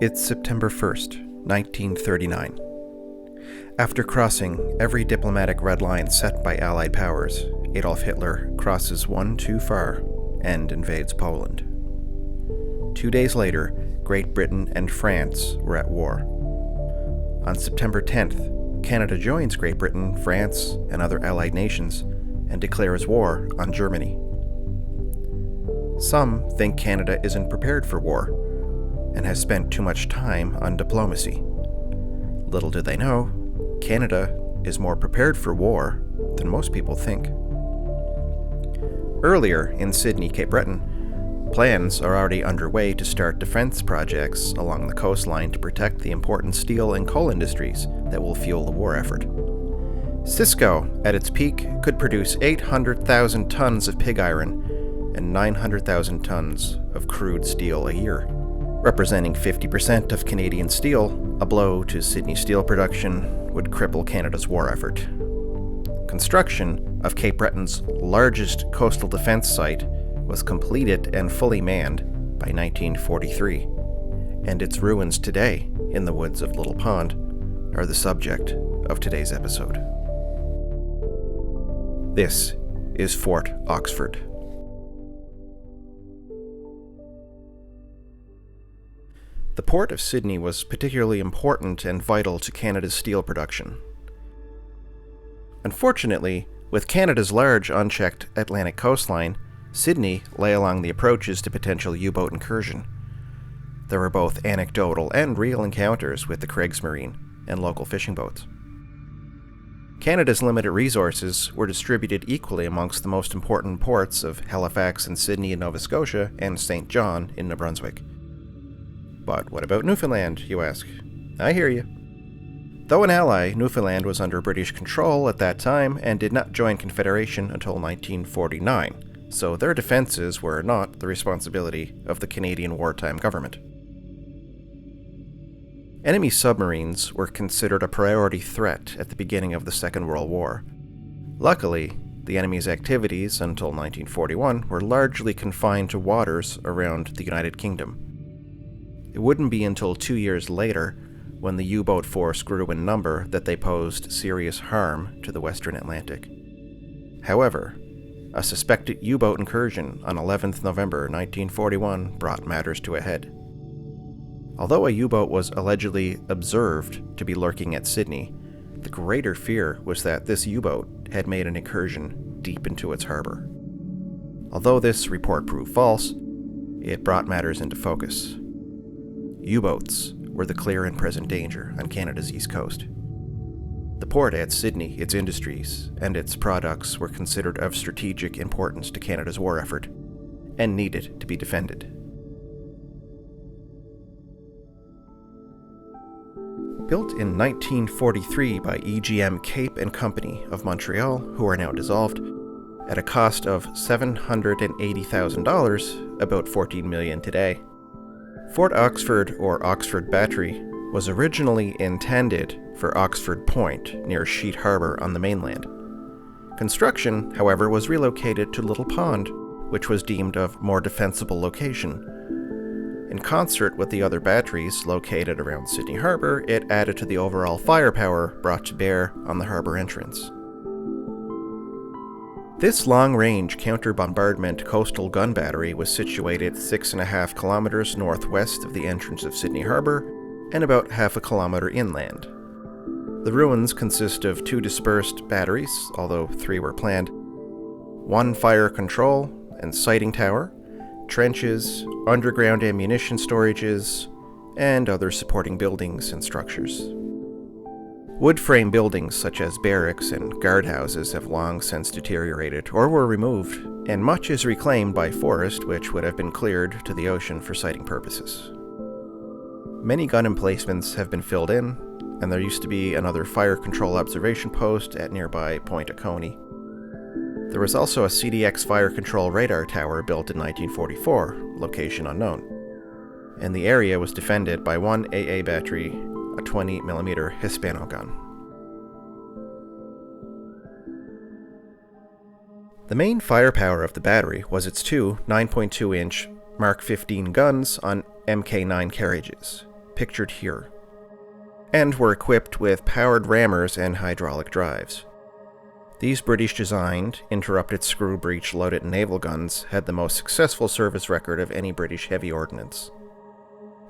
It's September 1st, 1939. After crossing every diplomatic red line set by Allied powers, Adolf Hitler crosses one too far and invades Poland. 2 days later, Great Britain and France were at war. On September 10th, Canada joins Great Britain, France, and other Allied nations and declares war on Germany. Some think Canada isn't prepared for war and has spent too much time on diplomacy. Little do they know, Canada is more prepared for war than most people think. Earlier in Sydney, Cape Breton, plans are already underway to start defense projects along the coastline to protect the important steel and coal industries that will fuel the war effort. SYSCO, at its peak, could produce 800,000 tons of pig iron and 900,000 tons of crude steel a year. Representing 50% of Canadian steel, a blow to Sydney steel production would cripple Canada's war effort. Construction of Cape Breton's largest coastal defense site was completed and fully manned by 1943, and its ruins today in the woods of Little Pond are the subject of today's episode. This is Fort Oxford. The port of Sydney was particularly important and vital to Canada's steel production. Unfortunately, with Canada's large unchecked Atlantic coastline, Sydney lay along the approaches to potential U-boat incursion. There were both anecdotal and real encounters with the Kriegsmarine and local fishing boats. Canada's limited resources were distributed equally amongst the most important ports of Halifax and Sydney in Nova Scotia and St. John in New Brunswick. But what about Newfoundland, you ask? I hear you. Though an ally, Newfoundland was under British control at that time and did not join Confederation until 1949, so their defenses were not the responsibility of the Canadian wartime government. Enemy submarines were considered a priority threat at the beginning of the Second World War. Luckily, the enemy's activities until 1941 were largely confined to waters around the United Kingdom. It wouldn't be until 2 years later, when the U-boat force grew in number, that they posed serious harm to the Western Atlantic. However, a suspected U-boat incursion on 11th November 1941 brought matters to a head. Although a U-boat was allegedly observed to be lurking at Sydney, the greater fear was that this U-boat had made an incursion deep into its harbor. Although this report proved false, it brought matters into focus. U-boats were the clear and present danger on Canada's east coast. The port at Sydney, its industries, and its products were considered of strategic importance to Canada's war effort and needed to be defended. Built in 1943 by EGM Cape and Company of Montreal, who are now dissolved, at a cost of $780,000, about $14 million today, Fort Oxford, or Oxford Battery, was originally intended for Oxford Point, near Sheet Harbour on the mainland. Construction, however, was relocated to Little Pond, which was deemed of more defensible location. In concert with the other batteries located around Sydney Harbour, it added to the overall firepower brought to bear on the harbour entrance. This long-range counter-bombardment coastal gun battery was situated 6.5 kilometers northwest of the entrance of Sydney Harbour and about half a kilometer inland. The ruins consist of 2 dispersed batteries, although 3 were planned, 1 fire control and sighting tower, trenches, underground ammunition storages, and other supporting buildings and structures. Wood frame buildings such as barracks and guardhouses have long since deteriorated or were removed, and much is reclaimed by forest which would have been cleared to the ocean for sighting purposes. Many gun emplacements have been filled in, and there used to be another fire control observation post at nearby Point Oconee. There was also a CDX fire control radar tower built in 1944, location unknown, and the area was defended by 1 AA battery, a 20mm Hispano Gun. The main firepower of the battery was its 2 9.2-inch Mark 15 guns on Mk9 carriages, pictured here, and were equipped with powered rammers and hydraulic drives. These British-designed, interrupted screw breech loaded naval guns had the most successful service record of any British heavy ordnance.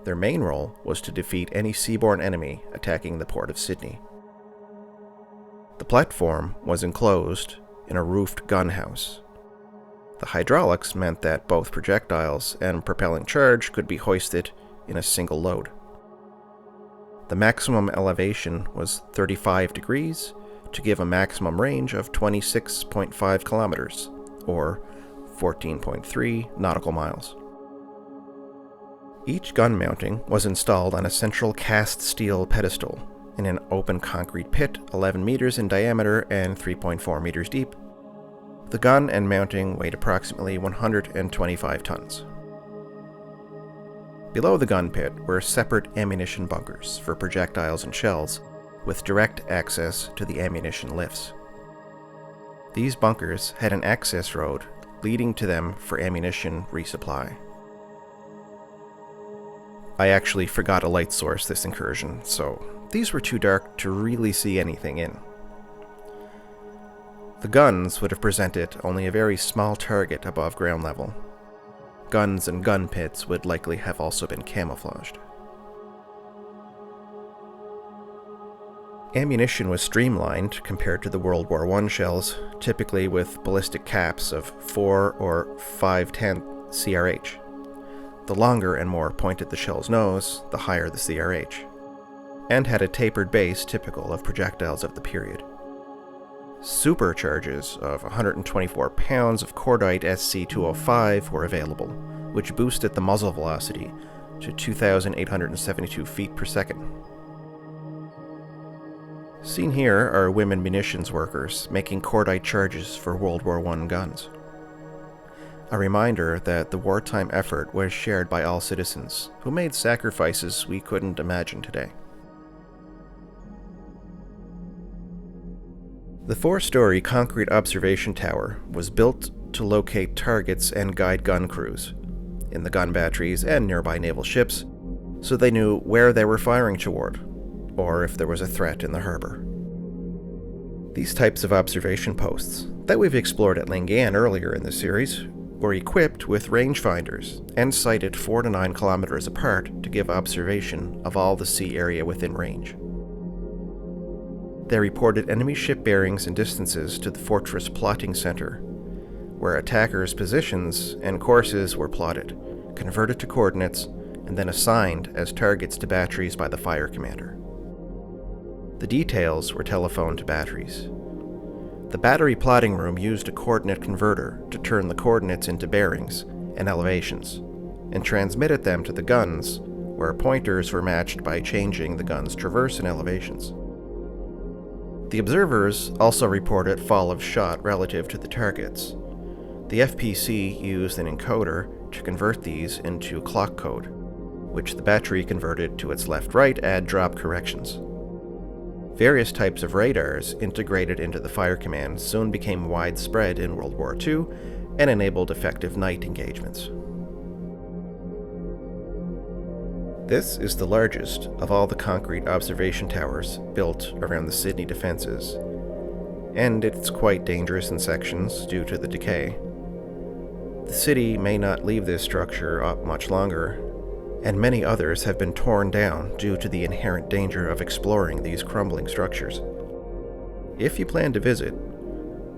Their main role was to defeat any seaborne enemy attacking the port of Sydney. The platform was enclosed in a roofed gun house. The hydraulics meant that both projectiles and propelling charge could be hoisted in a single load. The maximum elevation was 35 degrees to give a maximum range of 26.5 kilometers, or 14.3 nautical miles. Each gun mounting was installed on a central cast steel pedestal in an open concrete pit 11 meters in diameter and 3.4 meters deep. The gun and mounting weighed approximately 125 tons. Below the gun pit were separate ammunition bunkers for projectiles and shells, with direct access to the ammunition lifts. These bunkers had an access road leading to them for ammunition resupply. I actually forgot a light source this incursion, so these were too dark to really see anything in. The guns would have presented only a very small target above ground level. Guns and gun pits would likely have also been camouflaged. Ammunition was streamlined compared to the World War I shells, typically with ballistic caps of 4 or 5/10 CRH. The longer and more pointed the shell's nose, the higher the CRH, and had a tapered base typical of projectiles of the period. Supercharges of 124 pounds of cordite SC205 were available, which boosted the muzzle velocity to 2,872 feet per second. Seen here are women munitions workers making cordite charges for World War I guns. A reminder that the wartime effort was shared by all citizens, who made sacrifices we couldn't imagine today. The 4-story concrete observation tower was built to locate targets and guide gun crews in the gun batteries and nearby naval ships, so they knew where they were firing toward, or if there was a threat in the harbor. These types of observation posts, that we've explored at Lingan earlier in the series, were equipped with rangefinders and sited 4 to 9 kilometers apart to give observation of all the sea area within range. They reported enemy ship bearings and distances to the fortress plotting center, where attackers' positions and courses were plotted, converted to coordinates, and then assigned as targets to batteries by the fire commander. The details were telephoned to batteries. The battery plotting room used a coordinate converter to turn the coordinates into bearings and elevations, and transmitted them to the guns, where pointers were matched by changing the gun's traverse and elevations. The observers also reported fall of shot relative to the targets. The FPC used an encoder to convert these into clock code, which the battery converted to its left-right add-drop corrections. Various types of radars integrated into the fire command soon became widespread in World War II and enabled effective night engagements. This is the largest of all the concrete observation towers built around the Sydney defenses, and it's quite dangerous in sections due to the decay. The city may not leave this structure up much longer, and many others have been torn down due to the inherent danger of exploring these crumbling structures. If you plan to visit,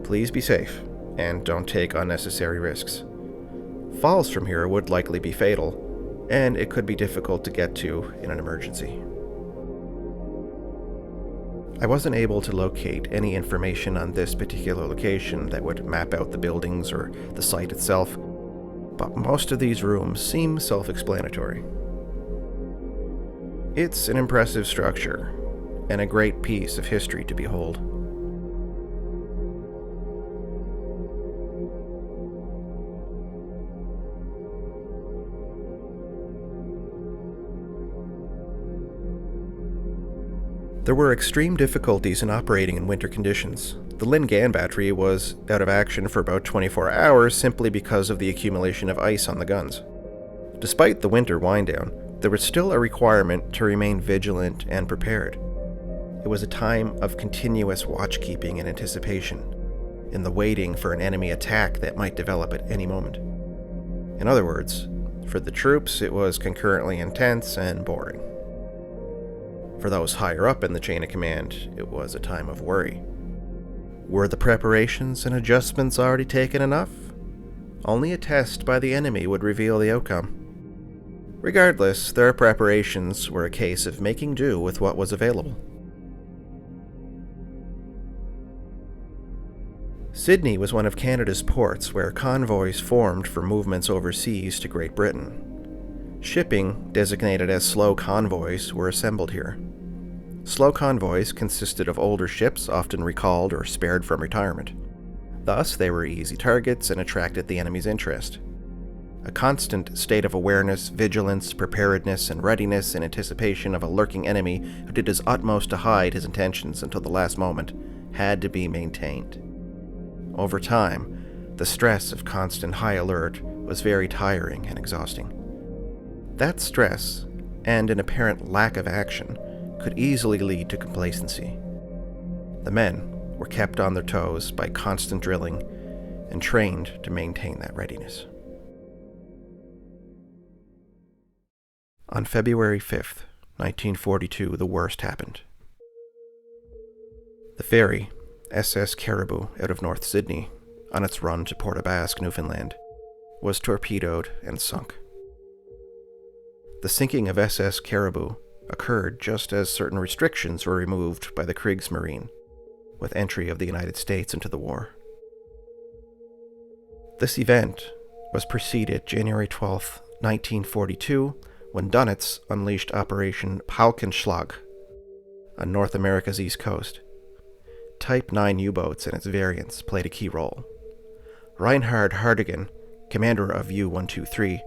please be safe and don't take unnecessary risks. Falls from here would likely be fatal, and it could be difficult to get to in an emergency. I wasn't able to locate any information on this particular location that would map out the buildings or the site itself, but most of these rooms seem self-explanatory. It's an impressive structure, and a great piece of history to behold. There were extreme difficulties in operating in winter conditions. The Lingan battery was out of action for about 24 hours simply because of the accumulation of ice on the guns. Despite the winter wind-down, there was still a requirement to remain vigilant and prepared. It was a time of continuous watchkeeping and anticipation, in the waiting for an enemy attack that might develop at any moment. In other words, for the troops, it was concurrently intense and boring. For those higher up in the chain of command, it was a time of worry. Were the preparations and adjustments already taken enough? Only a test by the enemy would reveal the outcome. Regardless, their preparations were a case of making do with what was available. Sydney was one of Canada's ports where convoys formed for movements overseas to Great Britain. Shipping, designated as slow convoys, were assembled here. Slow convoys consisted of older ships often recalled or spared from retirement. Thus, they were easy targets and attracted the enemy's interest. A constant state of awareness, vigilance, preparedness, and readiness in anticipation of a lurking enemy who did his utmost to hide his intentions until the last moment had to be maintained. Over time, the stress of constant high alert was very tiring and exhausting. That stress, and an apparent lack of action, could easily lead to complacency. The men were kept on their toes by constant drilling and trained to maintain that readiness. On February 5th, 1942, the worst happened. The ferry, SS Caribou, out of North Sydney, on its run to Port aux Basques, Newfoundland, was torpedoed and sunk. The sinking of SS Caribou occurred just as certain restrictions were removed by the Kriegsmarine, with entry of the United States into the war. This event was preceded January 12, 1942, when Dönitz unleashed Operation Paukenschlag on North America's east coast. Type 9 U-boats and its variants played a key role. Reinhard Hardigan, commander of U-123,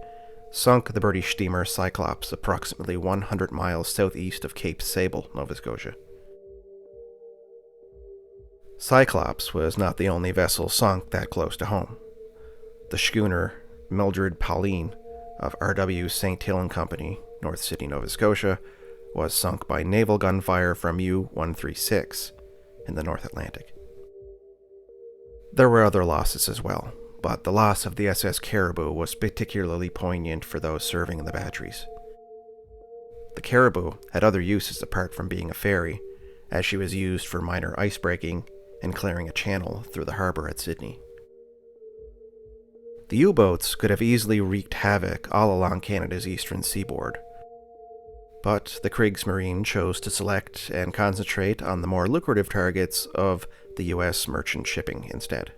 sunk the British steamer Cyclops approximately 100 miles southeast of Cape Sable, Nova Scotia. Cyclops was not the only vessel sunk that close to home. The schooner Mildred Pauline of R.W. St. Hill and Company, North Sydney, Nova Scotia, was sunk by naval gunfire from U-136 in the North Atlantic. There were other losses as well, but the loss of the SS Caribou was particularly poignant for those serving in the batteries. The Caribou had other uses apart from being a ferry, as she was used for minor icebreaking and clearing a channel through the harbor at Sydney. The U-boats could have easily wreaked havoc all along Canada's eastern seaboard, but the Kriegsmarine chose to select and concentrate on the more lucrative targets of the U.S. merchant shipping instead.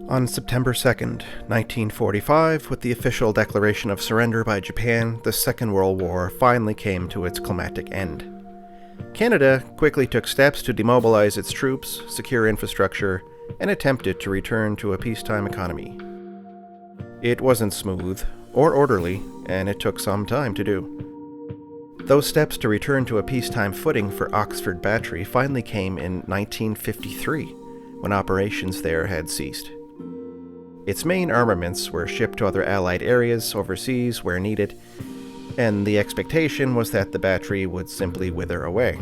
On September 2nd, 1945, with the official declaration of surrender by Japan, the Second World War finally came to its climactic end. Canada quickly took steps to demobilize its troops, secure infrastructure, and attempted to return to a peacetime economy. It wasn't smooth or orderly, and it took some time to do. Those steps to return to a peacetime footing for Oxford Battery finally came in 1953, when operations there had ceased. Its main armaments were shipped to other Allied areas overseas where needed, and the expectation was that the battery would simply wither away.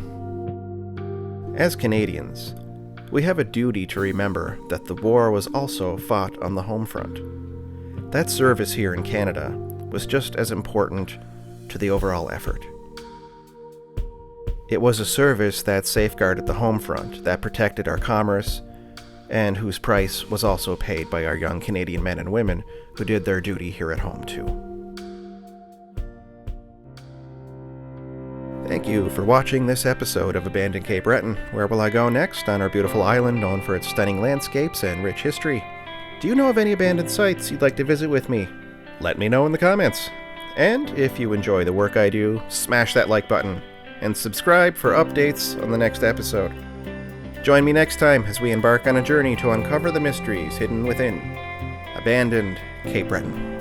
As Canadians, we have a duty to remember that the war was also fought on the home front. That service here in Canada was just as important to the overall effort. It was a service that safeguarded the home front, that protected our commerce, and whose price was also paid by our young Canadian men and women who did their duty here at home too. Thank you for watching this episode of Abandoned Cape Breton. Where will I go next on our beautiful island known for its stunning landscapes and rich history? Do you know of any abandoned sites you'd like to visit with me? Let me know in the comments. And if you enjoy the work I do, smash that like button and subscribe for updates on the next episode. Join me next time as we embark on a journey to uncover the mysteries hidden within Abandoned Cape Breton.